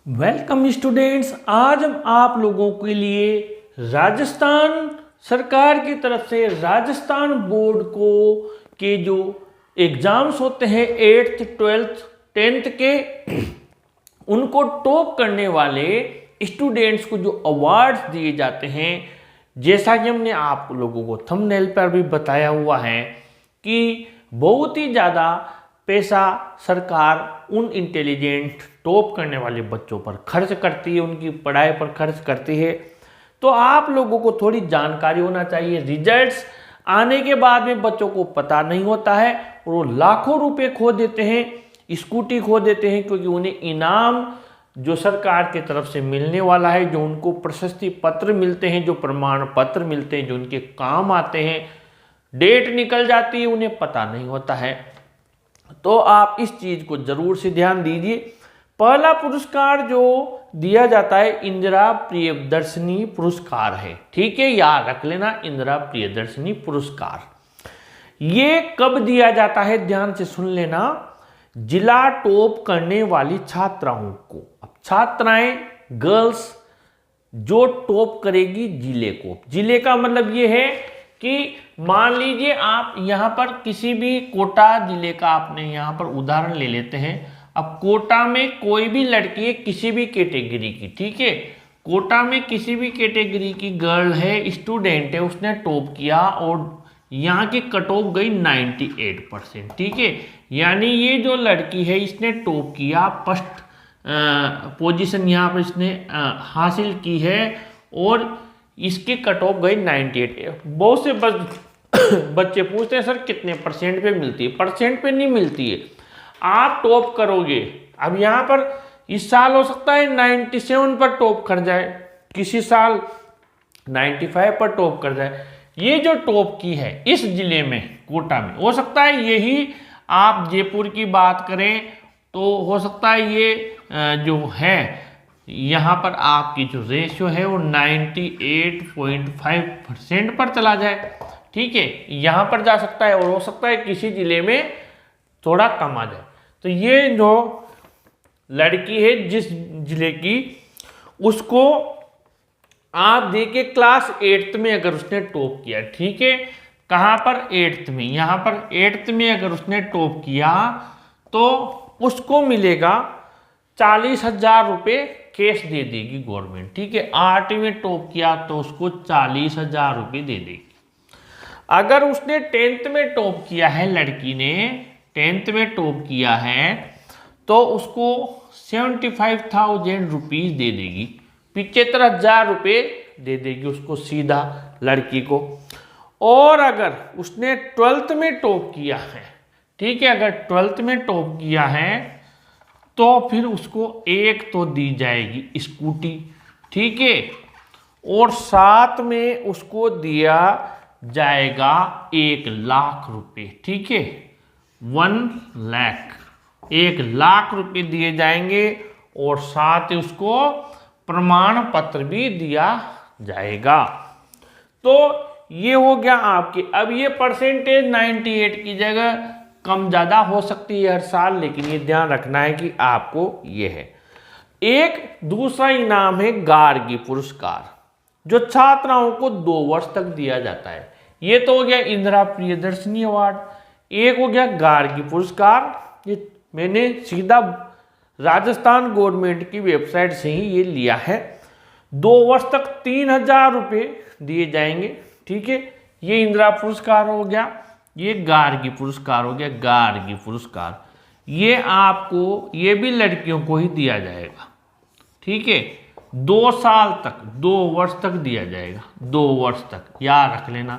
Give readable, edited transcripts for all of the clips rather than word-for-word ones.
Welcome students. आज हम आप लोगों के लिए राजस्थान सरकार की तरफ से राजस्थान बोर्ड को के जो एग्ज़ाम्स होते हैं 8th 12th 10th के उनको टॉप करने वाले स्टूडेंट्स को जो अवार्ड्स दिए जाते हैं, जैसा कि हमने आप लोगों को थंबनेल पर भी बताया हुआ है कि बहुत ही ज़्यादा पैसा सरकार उन इंटेलिजेंट टॉप करने वाले बच्चों पर खर्च करती है, उनकी पढ़ाई पर खर्च करती है। तो आप लोगों को थोड़ी जानकारी होना चाहिए। रिजल्ट्स आने के बाद में बच्चों को पता नहीं होता है और वो लाखों रुपए खो देते हैं, स्कूटी खो देते हैं, क्योंकि उन्हें इनाम जो सरकार की तरफ से मिलने वाला है, जो उनको प्रशस्ति पत्र मिलते हैं, जो प्रमाण पत्र मिलते हैं, जो उनके काम आते हैं, डेट निकल जाती है, उन्हें पता नहीं होता है। तो आप इस चीज को जरूर से ध्यान दीजिए। पहला पुरस्कार जो दिया जाता है इंदिरा प्रियदर्शनी पुरस्कार है। ठीक है, याद रख लेना, इंदिरा प्रियदर्शनी पुरस्कार। ये कब दिया जाता है, ध्यान से सुन लेना। जिला टॉप करने वाली छात्राओं को। अब छात्राएं गर्ल्स जो टॉप करेगी जिले को, जिले का मतलब ये है कि मान लीजिए आप यहां पर किसी भी कोटा जिले का आपने यहां पर उदाहरण ले लेते हैं। अब कोटा में कोई भी लड़की है किसी भी कैटेगरी की, ठीक है, कोटा में किसी भी कैटेगरी की गर्ल है, स्टूडेंट है, उसने टॉप किया और यहाँ की कट ऑफ गई 98%। ठीक है, यानी ये जो लड़की है इसने टॉप किया, फर्स्ट पोजीशन यहाँ पर इसने हासिल की है और इसकी कट ऑफ गई 98। बहुत से बच्चे पूछते हैं सर कितने परसेंट पे मिलती है। परसेंट पे नहीं मिलती है, आप टॉप करोगे। अब यहाँ पर इस साल हो सकता है 97 पर टॉप कर जाए, किसी साल 95 पर टॉप कर जाए। ये जो टॉप की है इस जिले में कोटा में, हो सकता है यही आप जयपुर की बात करें तो हो सकता है ये जो है यहाँ पर आपकी जो रेशियो है वो 98.5% पर चला जाए। ठीक है, यहाँ पर जा सकता है और हो सकता है किसी जिले में थोड़ा कम आ जाए। तो ये जो लड़की है जिस जिले की, उसको आप देखिए क्लास 8th में अगर उसने टॉप किया, ठीक है, कहाँ पर 8th में, यहाँ पर 8th में अगर उसने टॉप किया तो उसको मिलेगा 40,000 रुपये कैश दे देगी गवर्नमेंट। ठीक है, 8वीं में टॉप किया तो उसको 40,000 रुपये दे देगी। अगर उसने 10th में टॉप किया है, लड़की ने 10th में टॉप किया है तो उसको 75,000 रुपीज दे देगी, 75,000 रुपये दे देगी उसको सीधा लड़की को। और अगर उसने 12th में टॉप किया है, ठीक है, अगर 12th में टॉप किया है तो फिर उसको एक तो दी जाएगी स्कूटी, ठीक है, और साथ में उसको दिया जाएगा 1,00,000 रुपये। ठीक है, 1,00,000, 1,00,000 रुपये दिए जाएंगे और साथ ही उसको प्रमाण पत्र भी दिया जाएगा। तो ये हो गया आपकी। अब ये परसेंटेज 98 की जगह कम ज़्यादा हो सकती है हर साल, लेकिन ये ध्यान रखना है कि आपको ये है। एक दूसरा इनाम है गार्गी पुरस्कार, जो छात्राओं को 2 वर्ष तक दिया जाता है। ये तो हो गया इंदिरा प्रियदर्शनी अवार्ड। एक हो गया गार्गी पुरस्कार, ये मैंने सीधा राजस्थान गवर्नमेंट की वेबसाइट से ही ये लिया है। 2 वर्ष तक 3,000 रुपये दिए जाएंगे। ठीक है, ये इंदिरा पुरस्कार हो गया, ये गार्गी पुरस्कार हो गया। गार्गी पुरस्कार ये आपको, ये भी लड़कियों को ही दिया जाएगा। ठीक है, 2 साल तक, 2 वर्ष तक दिया जाएगा, 2 वर्ष तक, याद रख लेना,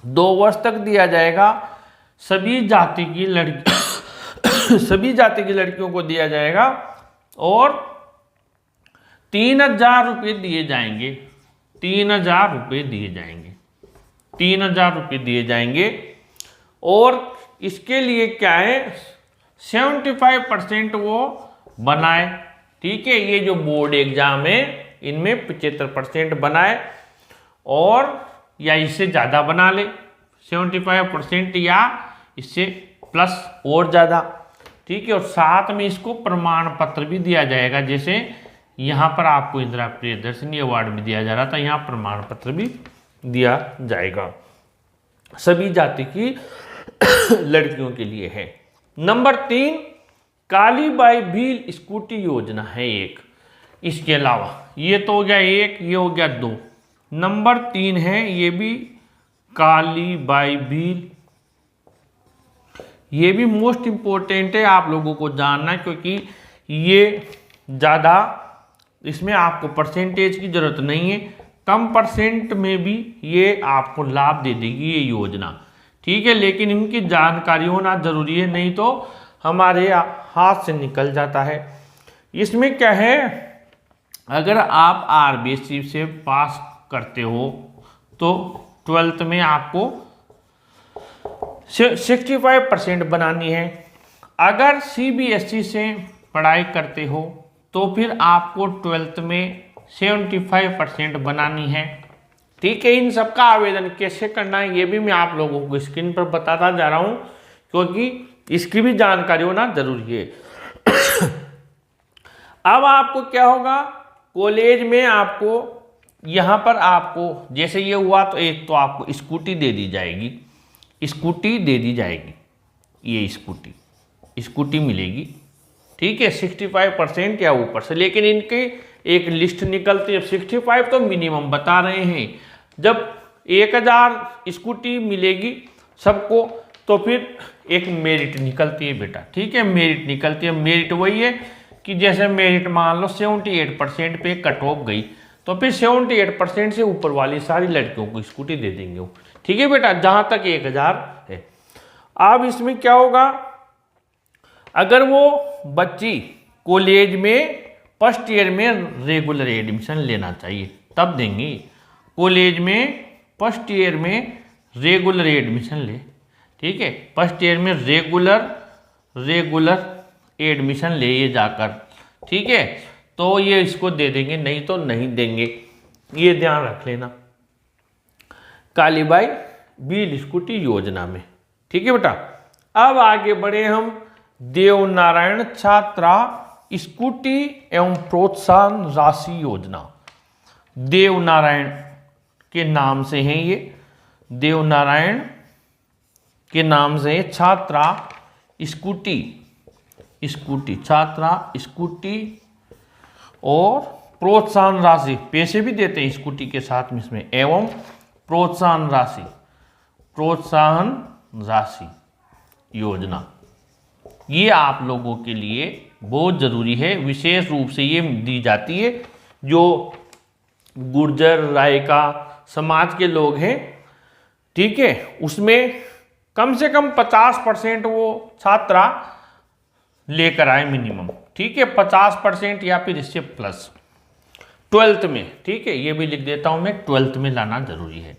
2 वर्ष तक दिया जाएगा। सभी जाति की लड़की सभी जाति की लड़कियों को दिया जाएगा और 3,000 रुपये दिए जाएंगे, 3,000 रुपये दिए जाएंगे, 3,000 रुपये दिए जाएंगे। और इसके लिए क्या है, 75% वो बनाए। ठीक है, ये जो बोर्ड एग्जाम है इनमें 75% बनाए और या इससे ज़्यादा बना ले, 75% या इससे प्लस और ज़्यादा। ठीक है, और साथ में इसको प्रमाण पत्र भी दिया जाएगा। जैसे यहाँ पर आपको इंदिरा प्रियदर्शनी अवार्ड भी दिया जा रहा था, यहाँ प्रमाण पत्र भी दिया जाएगा, सभी जाति की लड़कियों के लिए है। नंबर 3 कालीबाई भील स्कूटी योजना है एक। इसके अलावा ये तो हो गया एक, ये हो गया 2। नंबर 3 है ये भी कालीबाई भील, ये भी मोस्ट इंपॉर्टेंट है आप लोगों को जानना, क्योंकि ये ज़्यादा इसमें आपको परसेंटेज की जरूरत नहीं है, कम परसेंट में भी ये आपको लाभ दे देगी ये योजना, ठीक है। लेकिन इनकी जानकारी होना जरूरी है, नहीं तो हमारे हाथ से निकल जाता है। इसमें क्या है, अगर आप आरबीएससी से पास करते हो तो 12th में आपको 65% बनानी है। अगर सीबीएसई से पढ़ाई करते हो तो फिर आपको 12th में 75% बनानी है, ठीक है। इन सबका आवेदन कैसे करना है ये भी मैं आप लोगों को स्क्रीन पर बताता जा रहा हूं, क्योंकि इसकी भी जानकारी होना जरूरी है। अब आपको क्या होगा, कॉलेज में आपको यहाँ पर आपको जैसे ये हुआ तो एक तो आपको स्कूटी दे दी जाएगी, स्कूटी दे दी जाएगी, ये स्कूटी मिलेगी, ठीक है, 65% या ऊपर से। लेकिन इनके एक लिस्ट निकलती है, 65 तो मिनिमम बता रहे हैं। जब 1000 स्कूटी मिलेगी सबको तो फिर एक मेरिट निकलती है बेटा, ठीक है, मेरिट निकलती है। मेरिट वही है कि जैसे मेरिट मान लो 78% पे कट ऑफ गई तो फिर 78% से ऊपर वाली सारी लड़कियों को स्कूटी दे देंगे वो, ठीक है बेटा, जहां तक 1000 है। अब इसमें क्या होगा, अगर वो बच्ची कॉलेज में फर्स्ट ईयर में रेगुलर एडमिशन लेना चाहिए तब देंगे। कॉलेज में फर्स्ट ईयर में रेगुलर एडमिशन ले, ठीक है, फर्स्ट ईयर में रेगुलर एडमिशन ले ये जाकर, ठीक है, तो ये इसको दे देंगे, नहीं तो नहीं देंगे, ये ध्यान रख लेना कालीबाई भील स्कूटी योजना में, ठीक है बेटा। अब आगे बढ़े हम, देवनारायण छात्रा स्कूटी एवं प्रोत्साहन राशि योजना। देवनारायण के नाम से है ये, देवनारायण के नाम से छात्रा स्कूटी छात्रा स्कूटी और प्रोत्साहन राशि, पैसे भी देते हैं स्कूटी के साथ में इसमें, एवं प्रोत्साहन राशि योजना, ये आप लोगों के लिए बहुत जरूरी है। विशेष रूप से ये दी जाती है जो गुर्जर रायका समाज के लोग हैं, ठीक है, उसमें कम से कम 50% वो छात्रा लेकर आए मिनिमम, ठीक है, 50% या फिर इससे प्लस 12th में, ठीक है, ये भी लिख देता हूं मैं, 12th में लाना जरूरी है।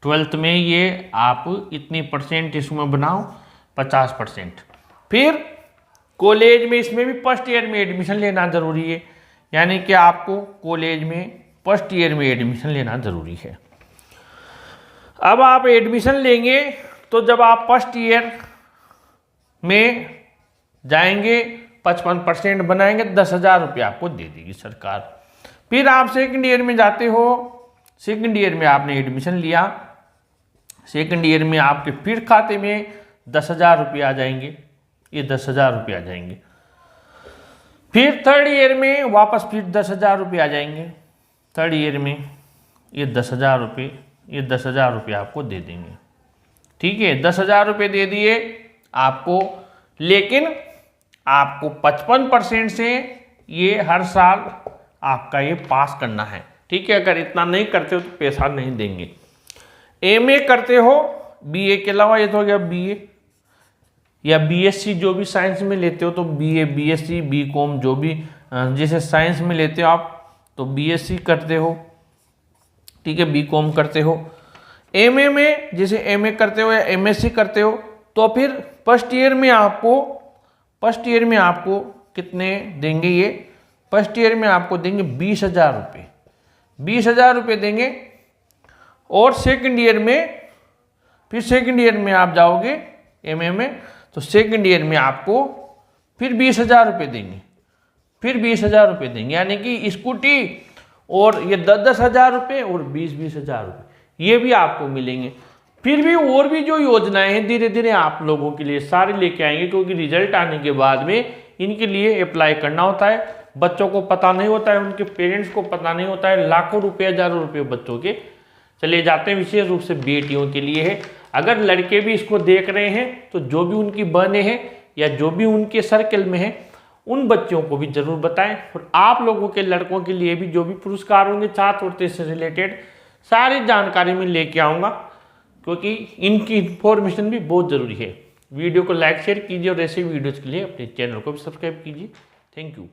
12th में ये आप इतनी परसेंट इसमें बनाओ 50%। फिर कॉलेज में इसमें भी फर्स्ट ईयर में एडमिशन लेना जरूरी है, यानी कि आपको कॉलेज में फर्स्ट ईयर में एडमिशन लेना जरूरी है। अब आप एडमिशन लेंगे तो जब आप फर्स्ट ईयर में जाएंगे 55% बनाएंगे, 10,000 रुपये आपको दे देगी सरकार। फिर आप सेकंड ईयर में जाते हो, सेकंड ईयर में आपने एडमिशन लिया, सेकंड ईयर में आपके फिर खाते में 10,000 रुपये आ जाएंगे, ये 10,000 रुपये आ जाएंगे। फिर थर्ड ईयर में वापस फिर 10,000 रुपये आ जाएंगे, थर्ड ईयर में ये 10,000 रुपये, ये 10,000 रुपये आपको दे देंगे, ठीक है, 10,000 रुपये दे दिए आपको। लेकिन आपको 55% से ये हर साल आपका ये पास करना है, ठीक है। अगर इतना नहीं करते हो तो पैसा नहीं देंगे। एमए करते हो बीए के अलावा, ये तो हो गया बीए या बीएससी, जो भी साइंस में लेते हो तो बीए, बीएससी, बीकॉम, जो भी जैसे साइंस में लेते हो आप तो बीएससी करते हो, ठीक है, बीकॉम करते हो। एमए में जैसे एमए करते हो या एमएससी करते हो तो फिर फर्स्ट ईयर में आपको कितने देंगे, ये फर्स्ट ईयर में आपको देंगे 20,000 रुपये, 20,000 रुपये देंगे। और सेकंड ईयर में, फिर सेकंड ईयर में आप जाओगे एमए में तो सेकंड ईयर में आपको फिर 20,000 रुपये देंगे, फिर 20,000 रुपये देंगे, यानी कि स्कूटी और ये 10,000 रुपये और 20,000 रुपये ये भी आपको मिलेंगे। फिर भी और भी जो योजनाएं हैं धीरे धीरे आप लोगों के लिए सारे लेके आएंगे, क्योंकि रिजल्ट आने के बाद में इनके लिए अप्लाई करना होता है। बच्चों को पता नहीं होता है, उनके पेरेंट्स को पता नहीं होता है, लाखों रुपये हजारों रुपये बच्चों के चले जाते हैं। विशेष रूप से बेटियों के लिए है। अगर लड़के भी इसको देख रहे हैं तो जो भी उनकी बहनें हैं या जो भी उनके सर्कल में है उन बच्चों को भी जरूर बताएं। और आप लोगों के लड़कों के लिए भी जो भी पुरस्कार होंगे छात्रवृत्ति से रिलेटेड सारी जानकारी में लेके आऊँगा, क्योंकि इनकी इंफॉर्मेशन भी बहुत ज़रूरी है। वीडियो को लाइक शेयर कीजिए और ऐसे वीडियोज़ के लिए अपने चैनल को भी सब्सक्राइब कीजिए। Thank you.